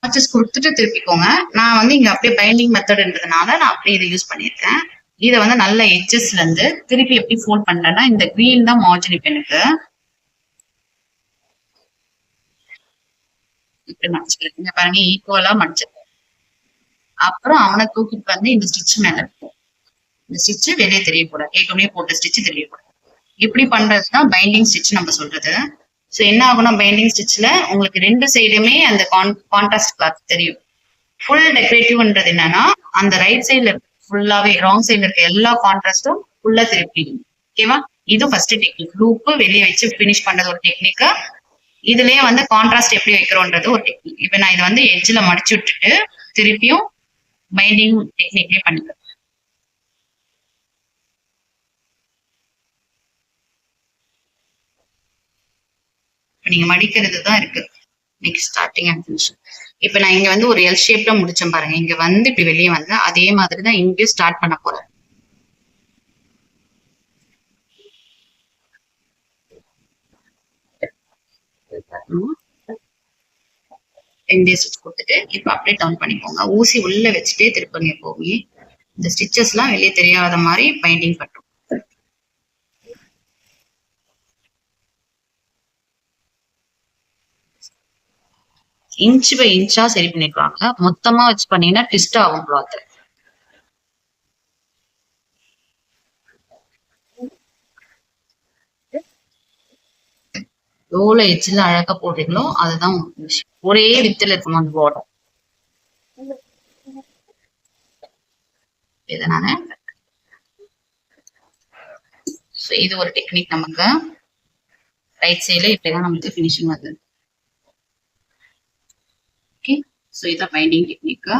Notches கொடுத்துட்டு திருப்பிக்கோங்க. நான் வந்து இங்க அப்படியே பைண்டிங் மெத்தட்ன்றதுனால நான் அப்படியே இதை யூஸ் பண்ணியிருக்கேன். இதை வந்து நல்ல எட்ஜஸ்ல இருந்து திருப்பி எப்படி ஃபோல்ட் பண்றேன்னா இந்த கிரீன் தான் மார்ஜின் இப்ப எனக்கு இப்படி மடிச்சுக்கிறேன். இங்க பாருங்க ஈக்குவலா மடிச்சு அப்புறம் அவனை தூக்கிட்டு வந்து இந்த ஸ்டிச் மேல இருக்கும். இந்த ஸ்டிச் வெளியே தெரியக்கூடாது, ஏற்கனவே போட்ட ஸ்டிச் தெரியக்கூடாது. இப்படி பண்றதுதான் பைண்டிங் ஸ்டிச் நம்ம சொல்றது. சோ என்ன ஆகும்னா பைண்டிங் ஸ்டிச்ல உங்களுக்கு ரெண்டு சைடுமே அந்த கான்ட்ராஸ்ட் கிளாத் தெரியும். ஃபுல் டெக்கரேட்டிவ்ன்றது என்னன்னா அந்த ரைட் சைடுல ஃபுல்லாவே ராங் சைடுல இருக்க எல்லா கான்ட்ராஸ்டும் ஃபுல்லா திருப்பிடும். ஓகேவா? இது ஃபர்ஸ்ட் டெக்னிக். லூப்பு வெளியே வச்சு பினிஷ் பண்றது ஒரு டெக்னிக். இதுலயே வந்து கான்ட்ராஸ்ட் எப்படி வைக்கிறோன்றது ஒரு டெக்னிக். இப்ப நான் இதை வந்து எட்ஜ்ல மடிச்சு விட்டுட்டு திருப்பியும் பைண்டிங் டெக்னிக்லயே பண்ணிக்கிறேன். நீங்க மடிக்கிறது தான் இருக்கு நெக்ஸ்ட் ஸ்டார்டிங் அண்ட் ஃபினிஷிங். இப்ப நான் இங்க வந்து ஒரு எல் ஷேப்ல முடிச்சேன் பாருங்க. இங்க வந்து இப்படி வெளியே வந்து அதே மாதிரிதான் இங்கேயும் ஸ்டார்ட் பண்ண போறேன். ரெண்டே ஸ்டிச் கொடுத்துட்டு இப்ப அப்படியே டவுன் பண்ணிக்கோங்க. ஊசி உள்ள வச்சுட்டே திருப்பங்க. எப்பவுமே இந்த ஸ்டிச்சஸ் எல்லாம் வெளியே தெரியாத மாதிரி பைண்டிங் பண்றோம். இன்ச் பை இன்ச்சா சரி பண்ணிடுவாங்க. மொத்தமா வச்சு பண்ணீங்கன்னா ட்விஸ்ட் ஆகும் கிளாத். எவ்வளவு எச்சில் அழகா போடுறீங்களோ அதுதான் விஷயம். ஒரே வித்துல இருக்கணும் அந்த பார்டர். இதனால இது ஒரு டெக்னிக். நமக்கு ரைட் சைட்ல இப்படிதான் நமக்கு பினிஷிங் வருது. ஓகே, சோ இதான் பைண்டிங் டெக்னிக்.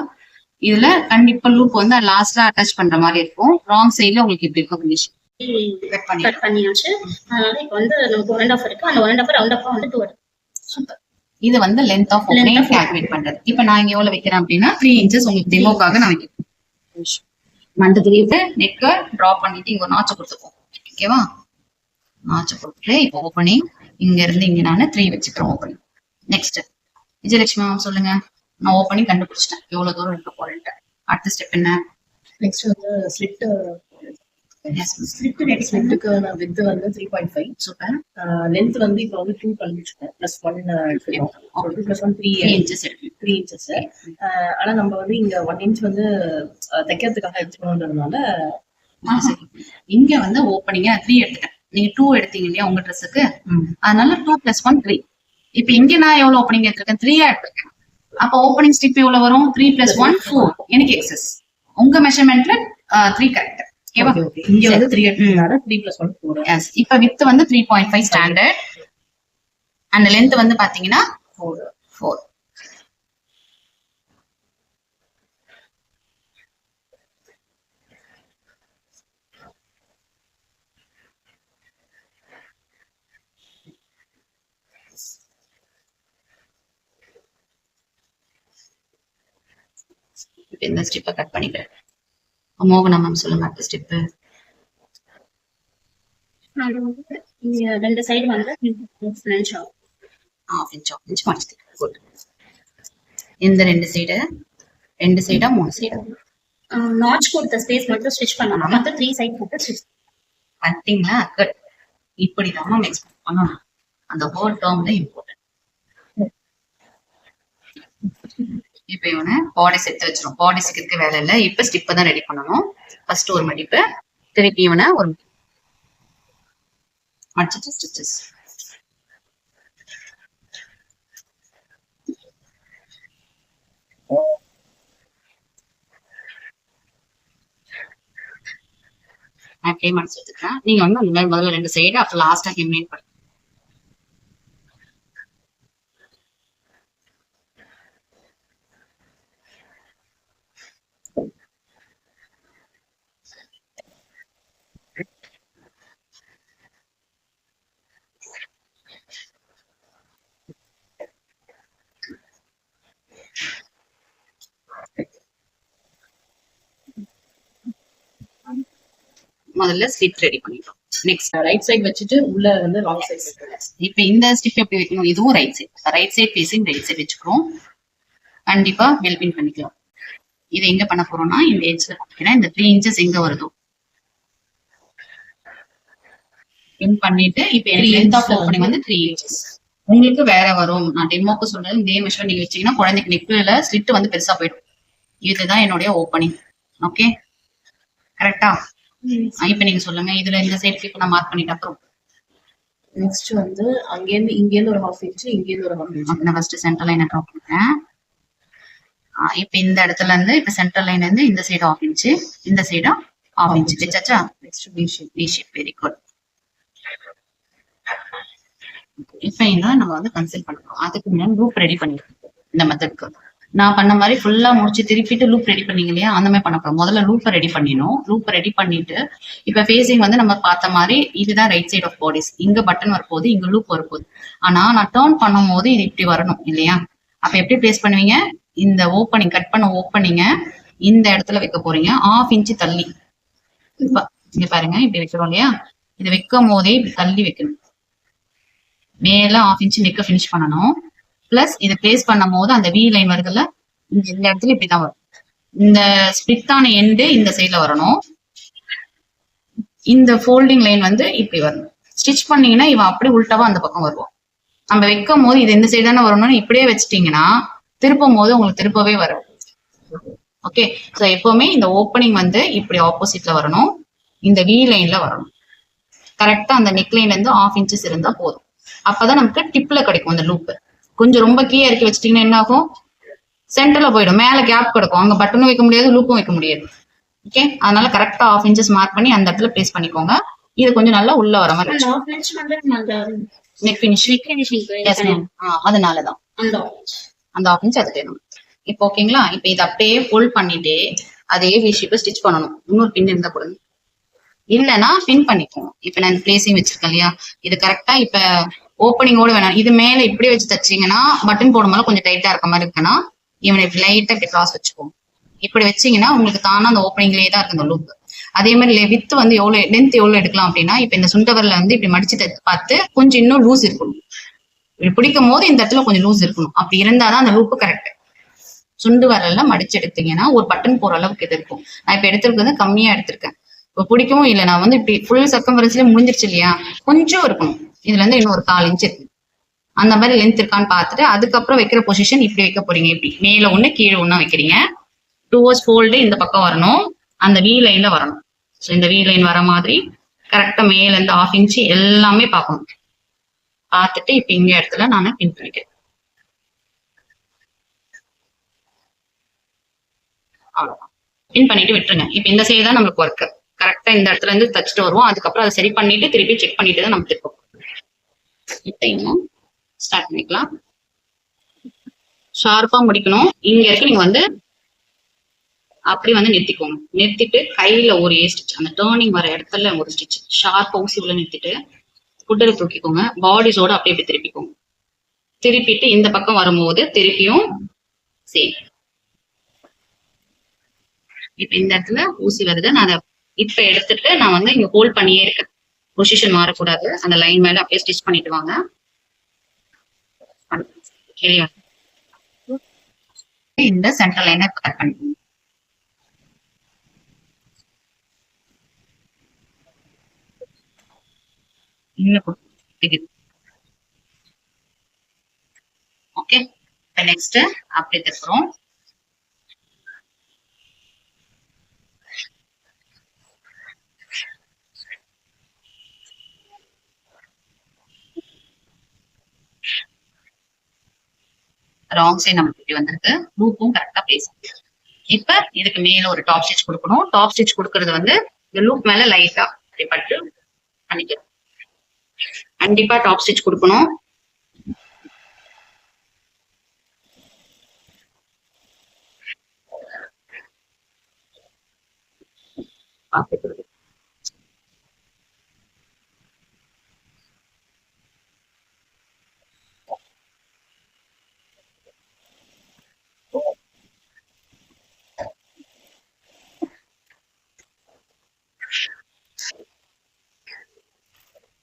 இதுல கண்டிப்பா லூப் வந்து லாஸ்ட்ல அட்டாச் பண்ற மாதிரி இருக்கும். ராங் சைட்ல உங்களுக்கு இப்படி இருக்கும் பினிஷிங். கட் பண்ணியாச்சு. அதனால இப்போ வந்து நமக்கு 1.5 இருக்கு. அந்த 1.5 ரவுண்ட் அப் வந்து 2 வருது. சூப்பர். இது வந்து லென்த் ஆஃப் ஓப்பனிங் கால்குலேட் பண்றது. இப்போ நான் இங்க எவ்வளவு வைக்கிறேன் அப்படின்னா 3 இன்ச்சஸ் உங்களுக்கு டெமோக்காக நான் வைக்கிறேன். மண்ட திருப்பி நெக்க டிரா பண்ணிட்டு இங்க நாச்சு கொடுத்துப்போம். ஓகேவா? நாச்சு கொடுத்துட்டு இப்போ ஓப்பனிங் இங்க இருந்து இங்க நான் 3 வச்சுக்கிறேன் ஓப்பனிங். நெக்ஸ்ட் விஜயலட்சுமி மேம் சொல்லுங்க. நான் ஓப்பனிங் கண்டுபிடிச்சிட்டேன் எவ்வளவு தூரம் இருக்க போறேன்ட்டு. அடுத்த ஸ்டெப் என்ன? நெக்ஸ்ட் வந்து ஸ்லிட் ஸ்லிட்டுக்கு நான் வித் வந்து 3.5. சூப்பர். லென்த் வந்து இப்போ வந்து 2 கண்டுபிடிச்சிட்டேன். +1 எடுத்துக்கணும். 2 + 1 3 இன்ச்சஸ் எடுத்து 3 இன்ச்சஸ். ஆனா நம்ம வந்து இங்க 1 இன்ச் வந்து தைக்கிறதுக்காக எடுத்துக்கணும்ன்றதுனால இங்க வந்து ஓப்பனிங்க 3 எடுத்துட்டேன். நீங்க 2 எடுத்தீங்க இல்லையா உங்க ட்ரெஸ்ஸுக்கு, அதனால 2 + 1 3. இப்ப இங்க நான் எவ்வளவு ஓப்பனிங் எடுத்திருக்கேன்? 3 எடுத்திருக்கேன். அப்ப ஓப்பனிங் ஸ்டிப் எவ்வளவு வரும்? 3 + 1 4. எனக்கு எக்ஸஸ். உங்க மெஷர்மெண்ட்ல 3 கரெக்ட். ஓகேவா? இங்க வந்து 3 எடுத்ததுனால 3 + 1 4. எஸ். இப்ப வித் வந்து 3.5 ஸ்டாண்டர்ட். அந்த லென்த் வந்து பாத்தீங்கன்னா 4. இந்த ஸ்டிப்பை கட் பண்ணிக்கிறேன். மோகனா மேம் சொல்லுங்க அடுத்த ஸ்டெப். ரெண்டு சைடு வந்து ½ இன்ச் மடிச்சு. குட். இந்த ரெண்டு சைடா 3 சைடா? நாட்ச் கொடுத்த ஸ்பேஸ் மட்டும் ஸ்டிச் பண்ணலாம். மத்த 3 சைடு போட்டு ஸ்டிச் பண்ணிட்டீங்களா? குட். இப்படி தான் நம்ம எக்ஸ்பிளைன் பண்ணணும். அந்த ஹோல் டேர்ம் தான் இம்பார்ட்டன்ட். இப்ப இவனை பாடிஸ் எடுத்து வச்சிரும். பாடிஸ்க்கு இருக்க வேலை இல்லை. இப்ப ஸ்டிப்பை தான் ரெடி பண்ணணும். ஃபர்ஸ்ட் ஒரு மடிப்பு, திருப்பி இவனை ஒரு மடிச்சிட்டு ஸ்டிச்சஸ். அப்படியே மடிச்சு எடுத்துக்கலாம். நீங்க வந்து அந்த மாதிரி முதல்ல 2 சைடு அப்புறம் லாஸ்டா ஹெம்லைன் பண்ணுங்க. முதல்ல ஸ்லிட் ரெடி பண்ணிட்டோம். நெக்ஸ்ட் ரைட் சைடு வச்சுட்டு உள்ள வந்து ராங் சைடு. இப்ப இந்த ஸ்டிப் எப்படி வைக்கணும்? இதுவும் right side facing right side வச்சுக்கிறோம். கண்டிப்பா வில் பின் பண்ணிக்கலாம். இதை எங்க பண்ண போறோம்னா இந்த எட்ஜ்ல பாத்தீங்கன்னா இந்த 3 இன்ச்சஸ் எங்க வருதோ பின் பண்ணிட்டு இப்ப எனக்கு லென்த் ஆஃப் ஓப்பனிங் வந்து 3 இன்ச்சஸ். உங்களுக்கு வேற வரும். நான் டெமோக்கு சொல்றது இதே மெஷர் நீங்க வச்சீங்கன்னா குழந்தைக்கு நெக்ல ஸ்லிட் வந்து பெருசா போயிடும். இதுதான் என்னுடைய ஓப்பனிங். ஓகே கரெக்டா? இப்ப நீங்க சொல்லுங்க இதுல இந்த சைடுக்கு இப்ப நான் மார்க் பண்ணிட்டேன். அப்புறம் நெக்ஸ்ட் வந்து இங்கேருந்து ஒரு ஹாஃப் இன்ச், இங்கேருந்து ஒரு ஹாஃப் இன்ச். நான் ஃபர்ஸ்ட் சென்டர் லைனை ட்ரா பண்றேன். இப்ப இந்த இடத்துல இருந்து இப்ப சென்டர் லைன்ல இருந்து இந்த சைடு ஹாஃப் இன்ச், இந்த சைடு ஹாஃப் இன்ச் வச்சாச்சா? Next V shape. V shape. Very good. இப்ப இதான் நம்ம வந்து கன்சல்ட் பண்றோம். அதுக்கு முன்னாடி லூப் ரெடி பண்ணிருக்கோம். இந்த மெத்தட்க்கு நான் பண்ண மாதிரி ஃபுல்லா முடிச்சு திருப்பிட்டு லூப் ரெடி பண்ணீங்க இல்லையா, அந்த மாதிரி பண்ண போறோம். முதல்ல லூப்பை ரெடி பண்ணிடணும். லூப் ரெடி பண்ணிட்டு இப்ப ஃபேஸிங் வந்து நம்ம பார்த்த மாதிரி இதுதான் ரைட் சைட் ஆஃப் பாடிஸ். இங்க பட்டன் வரப்போகுது, இங்க லூப் வரப்போகுது. ஆனா நான் டர்ன் பண்ணும் போது இது இப்படி வரணும் இல்லையா? அப்ப எப்படி பிளேஸ் பண்ணுவீங்க? இந்த ஓப்பனிங் கட் பண்ண ஓப்பனிங்க இந்த இடத்துல வைக்க போறீங்க, 1/2 இன்ச் தள்ளி. இங்க பாருங்க இப்படி வைக்கிறோம் இல்லையா, இது வைக்கும் போதே இப்படி தள்ளி வைக்கணும். மேல 1/2 இன்ச் நெக்க ஃபினிஷ் பண்ணணும். பிளஸ் இதை பிளேஸ் பண்ணும் போது அந்த வி லைன் வருதுல்ல, இந்த இடத்துல இப்படிதான் வரும். இந்த ஸ்பிளிட்டான எண்டு இந்த சைட்ல வரணும். இந்த ஃபோல்டிங் லைன் வந்து இப்படி வரணும். ஸ்டிச் பண்ணீங்கன்னா இவன் அப்படி உள்டாவா அந்த பக்கம் வருவோம். நம்ம வைக்கும் போது இது இந்த சைடு தானே வரணும்னு இப்படியே வச்சுட்டீங்கன்னா திருப்பும் போது உங்களுக்கு திருப்பவே வரும். ஓகே, ஸோ எப்பவுமே இந்த ஓப்பனிங் வந்து இப்படி ஆப்போசிட்ல வரணும், இந்த வி லைன்ல வரணும். கரெக்டா அந்த நெக் லைன்ல இருந்து 1/2 இன்ச்சஸ் இருந்தா போதும். அப்பதான் நமக்கு டிப்ல கிடைக்கும் அந்த லூப். கொஞ்சம் ரொம்ப கீழே இறக்கி வச்சிட்டீங்கன்னா என்ன ஆகும்? சென்டர்ல போயிடும், மேல கேப் கிடைக்கும், அங்க பட்டனும் வைக்க முடியாது, லூப்பும் வைக்க முடியாது. ஓகே, அதனால கரெக்டா 1/2 இன்ச்சஸ் மார்க் பண்ணி அந்த இடத்துல பிளேஸ் பண்ணிக்கோங்க. இது கொஞ்சம் நல்லா உள்ள வர மாதிரி நெக் ஃபினிஷிங். அதனாலதான் அந்த 1/2 இன்ச் அது வேணும். இப்போ ஓகேங்களா? இப்போ இதை அப்படியே ஃபோல்ட் பண்ணிட்டு அதே வி ஷேப்பை ஸ்டிச் பண்ணணும். இன்னொரு பின் இருந்தா கொடுங்க, இல்லைன்னா பின் பண்ணிக்கோங்க. இப்ப நான் பிளேஸிங் வச்சிருக்கேன் இல்லையா, இது கரெக்டா இப்ப ஓப்பனிங்கோட வேணாம், இது மேல இப்படியே வச்சு தச்சிங்கன்னா பட்டன் போடும்போது கொஞ்சம் டைட்டா இருக்க மாதிரி இருக்குன்னா இவனை இப்படி லைட்டா இப்படி கிராஸ் வச்சுக்கோங்க. இப்படி வச்சீங்கன்னா உங்களுக்கு தானா அந்த ஓப்பனிங்லேயே தான் இருக்கு அந்த லூப். அதே மாதிரி வித் வந்து எவ்வளவு லென்த் எவ்வளவு எடுக்கலாம் அப்படின்னா, இப்ப இந்த சுண்டவரில் வந்து இப்படி மடிச்சு பார்த்து கொஞ்சம் இன்னும் லூஸ் இருக்கணும். இப்படி பிடிக்கும் போது இந்த இடத்துல கொஞ்சம் லூஸ் இருக்கணும். அப்படி இருந்தாதான் அந்த லூப்பு கரெக்ட். சுண்டு வரல மடிச்சு எடுத்தீங்கன்னா ஒரு பட்டன் போற அளவுக்கு இது இருக்கும். நான் இப்ப எடுத்திருக்கிறது கம்மியா எடுத்திருக்கேன். இப்ப பிடிக்கவும் இல்லை, நான் வந்து இப்படி ஃபுல் சர்க்கம்ஃபரன்ஸ்ல முடிஞ்சிருச்சு இல்லையா, கொஞ்சம் இருக்கணும். இதுல இருந்து இன்னும் ஒரு 4 இன்ச் இருக்கு. அந்த மாதிரி லென்த் இருக்கான்னு பார்த்துட்டு அதுக்கப்புறம் வைக்கிற பொசிஷன் இப்படி வைக்க போறீங்க. இப்படி மேல ஒண்ணு கீழே ஒண்ணா வைக்கிறீங்க. டுவர்ட்ஸ் ஃபோல்டு இந்த பக்கம் வரணும், அந்த வி லைன்ல வரணும். ஸோ இந்த வி லைன் வர மாதிரி கரெக்டா மேல இருந்து 1/2 இன்ச் எல்லாமே பார்க்கணும். பார்த்துட்டு இப்ப இங்க இடத்துல நான் பின் பண்ணிக்கிறேன். அவ்வளவுதான், பின் பண்ணிட்டு விட்டுருங்க. இப்ப இந்த சைடு தான் நம்மளுக்கு ஒர்க். கரெக்டா இந்த இடத்துல இருந்து தச்சுட்டு வருவோம். அதுக்கப்புறம் அதை சரி பண்ணிட்டு திருப்பி செக் பண்ணிட்டு தான் நம்ம திருப்போம். இப்ப இன்னும் ஸ்டார்ட் பண்ணிக்கலாம். ஷார்ப்பா முடிக்கணும். இங்க இருக்கு, நீங்க வந்து அப்படி வந்து நிறுத்திக்கோங்க. நிறுத்திட்டு கையில ஒரு ஏ ஸ்டிச், அந்த டேர்னிங் வர இடத்துல ஒரு ஸ்டிச் ஷார்ப்பா ஊசி உள்ள நிறுத்திட்டு குட்டரை தூக்கிக்கோங்க. பாடிஸோட அப்படியே இப்படி திருப்பிக்கோங்க. திருப்பிட்டு இந்த பக்கம் வரும்போது திருப்பியும் சேம். இப்ப இந்த இடத்துல ஊசி வருது, நான் அதை இப்ப எடுத்துட்டு நான் வந்து இங்க ஹோல்ட் பண்ணியே இருக்கேன். பொசிஷன் மாறக்கூடாது. அந்த லைன் மேல அப்படியே ஸ்டிச் பண்ணிட்டு வாங்க. சரியா? இந்த சென்டர் லைனை கட் பண்ணிக்கோங்க. ஓகே, இப்ப நெக்ஸ்ட் அப்படி திருப்புறோம். ராங் சைடு நமக்கு இப்படி வந்திருக்கு. லூப்பும் கரெக்டா பிளேஸ். இப்ப இதுக்கு மேல ஒரு டாப் ஸ்டிச் கொடுக்கணும். டாப் ஸ்டிச் கொடுக்கறது வந்து இந்த லூப் மேல லைட்டா அப்படி பட்டு பண்ணிக்கணும். கண்டிப்பா டாப் ஸ்டிச் கொடுக்கணும்.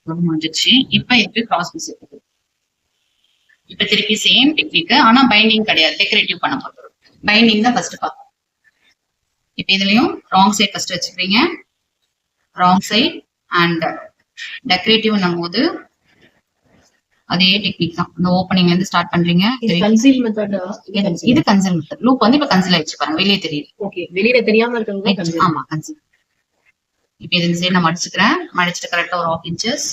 முடிஞ்சிச்சு. இப்ப இதுக்கு கிராஸ் பீஸ் இருக்கு. இப்ப திருப்பி சேம் டெக்னிக், ஆனா பைண்டிங் கிடையாது, டெக்கரேட்டிவ் பண்ண போறோம். பைண்டிங் தான் ஃபர்ஸ்ட் பார்ப்போம். இப்போ இதுலயும் ராங் சைட் ஃபர்ஸ்ட் வச்சுக்கிறீங்க. ராங் சைட் அண்ட் டெக்கரேட்டிவ் போது அதே டெக்னிக் தான். இந்த ஓப்பனிங்ல இருந்து ஸ்டார்ட் பண்றீங்க. கன்சீல் மெத்தட். இது கன்சீல் மெத்தட். லூப் வந்து இப்ப கன்சீல் ஆயிடுச்சு பாருங்க, வெளியே தெரியுது. ஓகே, வெளியில தெரியாம இருக்கிறது. ஆமா கன்சீல். இப்போ இந்த சைடு நான் மடிச்சுக்கிறேன். மடிச்சிட்டு கரெக்டா ஒரு 1/2 inches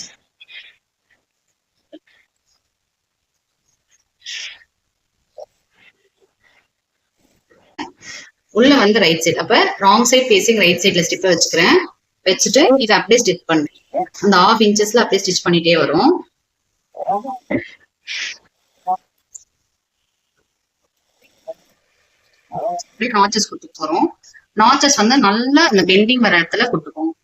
உள்ள வந்து ரைட் சைடு. அப்ப ராங் சைட் ஃபேசிங் ரைட் சைடுல ஸ்டிப்பை வச்சுக்கிறேன். வச்சுட்டு இதை அப்படியே ஸ்டிச் பண்றேன். அந்த 1/2 inchesல அப்படியே ஸ்டிச் பண்ணிட்டே வரும். நாச்சஸ் கொடுத்து போறோம். நாச்சஸ் வந்து நல்லா இந்த பெண்டிங் வர இடத்துல கொடுத்துக்கோங்க.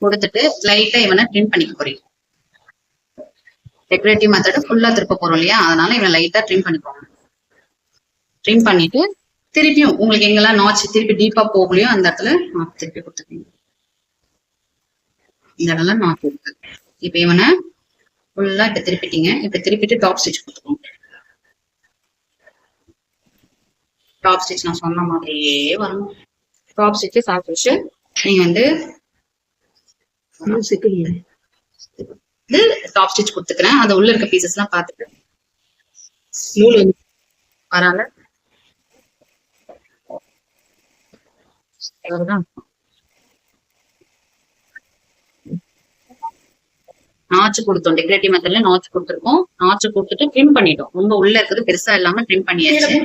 கொடுத்துட்டு லைட்டா இவனை ட்ரிம் பண்ணிக்க போறீங்க. டெக்கரேட்டிவ் மெத்தட் ஃபுல்லா திருப்ப போறோம் இல்லையா, அதனால இவன் லைட்டா ட்ரிம் பண்ணிக்கோங்க. ட்ரிம் பண்ணிட்டு திருப்பியும் உங்களுக்கு எங்கெல்லாம் நாச் திருப்பி டீப்பா போகலையோ அந்த இடத்துல நாச் திருப்பி கொடுத்துருக்கீங்க. இந்த இடம்லாம் நாச் இருக்கு. இப்ப இவனை ஃபுல்லா இப்ப திருப்பிட்டீங்க. இப்ப திருப்பிட்டு டாப் ஸ்டிச் கொடுத்துக்கோங்க. டாப் ஸ்டிச் நான் சொன்ன மாதிரியே வரணும். டாப் ஸ்டிச் சாப்பிட்டு நீங்க வந்து டாப் ஸ்டிச் கொடுத்துக்கிறேன். அது உள்ள இருக்க பீசஸ் எல்லாம் பாத்துட்டு நூல் வந்து வரால நாச்சு கொடுத்தோம். டெக்கரேட்டிவ் மெத்தட்ல நாச்சு கொடுத்துருக்கோம். நாச்சு கொடுத்துட்டு ட்ரிம் பண்ணிட்டோம். ரொம்ப உள்ள இருக்கிறது பெருசா இல்லாம ட்ரிம் பண்ணியாச்சு.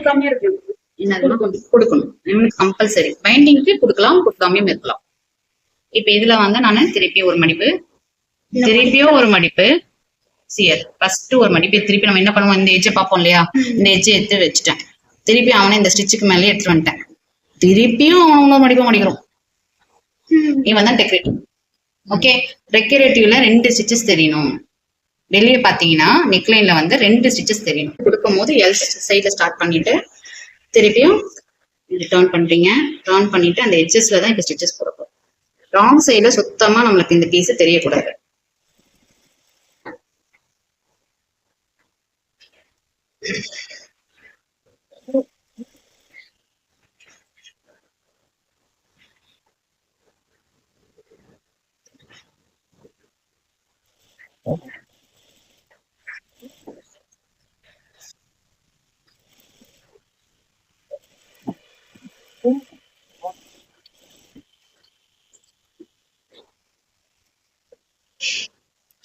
கொடுக்கணும் கம்பல்சரி. பைண்டிங்க்கு கொடுக்கலாம், கொடுக்காமையும் இருக்கலாம். இப்ப இதுல வந்து நானு திருப்பி ஒரு மடிப்பு, திருப்பியும் ஒரு மடிப்பு, சியர் ஃபர்ஸ்ட் ஒரு மடிப்பு. திருப்பி நம்ம என்ன பண்ணுவோம், இந்த எஜ்ஜை பார்ப்போம் இல்லையா, இந்த எஜ்ஜை எடுத்து வச்சுட்டேன். திருப்பி அவனை இந்த ஸ்டிச்சுக்கு மேலே எடுத்துட்டு வந்துட்டேன். திருப்பியும் அவனோட மடிப்பை மடிக்கிறோம். இவன் தான் டெக்கரேட்டிவ். ஓகே, டெக்கரேட்டிவ்ல 2 ஸ்டிச்சஸ் தெரியணும். வெளியே பாத்தீங்கன்னா நெக்லைன்ல வந்து 2 ஸ்டிச்சஸ் தெரியணும். கொடுக்கும் போது எல் சைட்ல ஸ்டார்ட் பண்ணிட்டு திருப்பியும் டர்ன் பண்றீங்க. டர்ன் பண்ணிட்டு அந்த எட்ஜஸ்ல தான் இப்ப ஸ்டிச்சஸ் போட போறோம். ராங் சைட்ல சுத்தமா நம்மளுக்கு இந்த பீஸ் தெரியக்கூடாது.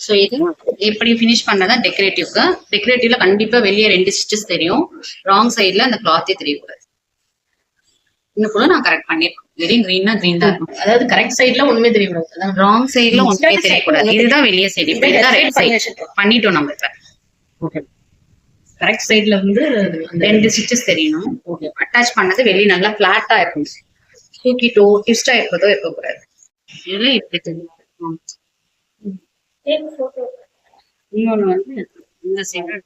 ஸோ இது எப்படி ஃபினிஷ் பண்ணதா டெக்கரேட்டிவ்க்கு. டெக்கரேட்டிவ்ல கண்டிப்பா வெளியே 2 ஸ்டிச்சஸ் தெரியும். ராங் சைட்ல அந்த கிளாத்தே தெரியக்கூடாது. இன்னும் கூட நான் கரெக்ட் பண்ணிருக்கேன். வெரி கிரீனா கிரீன் தான் இருக்கும். அதாவது கரெக்ட் சைட்ல ஒண்ணுமே தெரியக்கூடாது. ராங் சைட்ல ஒண்ணுமே தெரியக்கூடாது. இதுதான் வெளியே சைடு. இப்ப இதுதான் ரைட் சைடு பண்ணிட்டோம் நம்ம. இப்ப ஓகே, கரெக்ட் சைட்ல வந்து 2 ஸ்டிச்சஸ் தெரியணும். ஓகே, அட்டாச் பண்ணது வெளியே நல்லா பிளாட்டா இருக்கும். தூக்கிட்டோ ட்விஸ்டா இருக்கிறதோ இருக்கக்கூடாது. இதுல இப்படி தெரியும். இன்னொன்னு வந்து இந்த சைடு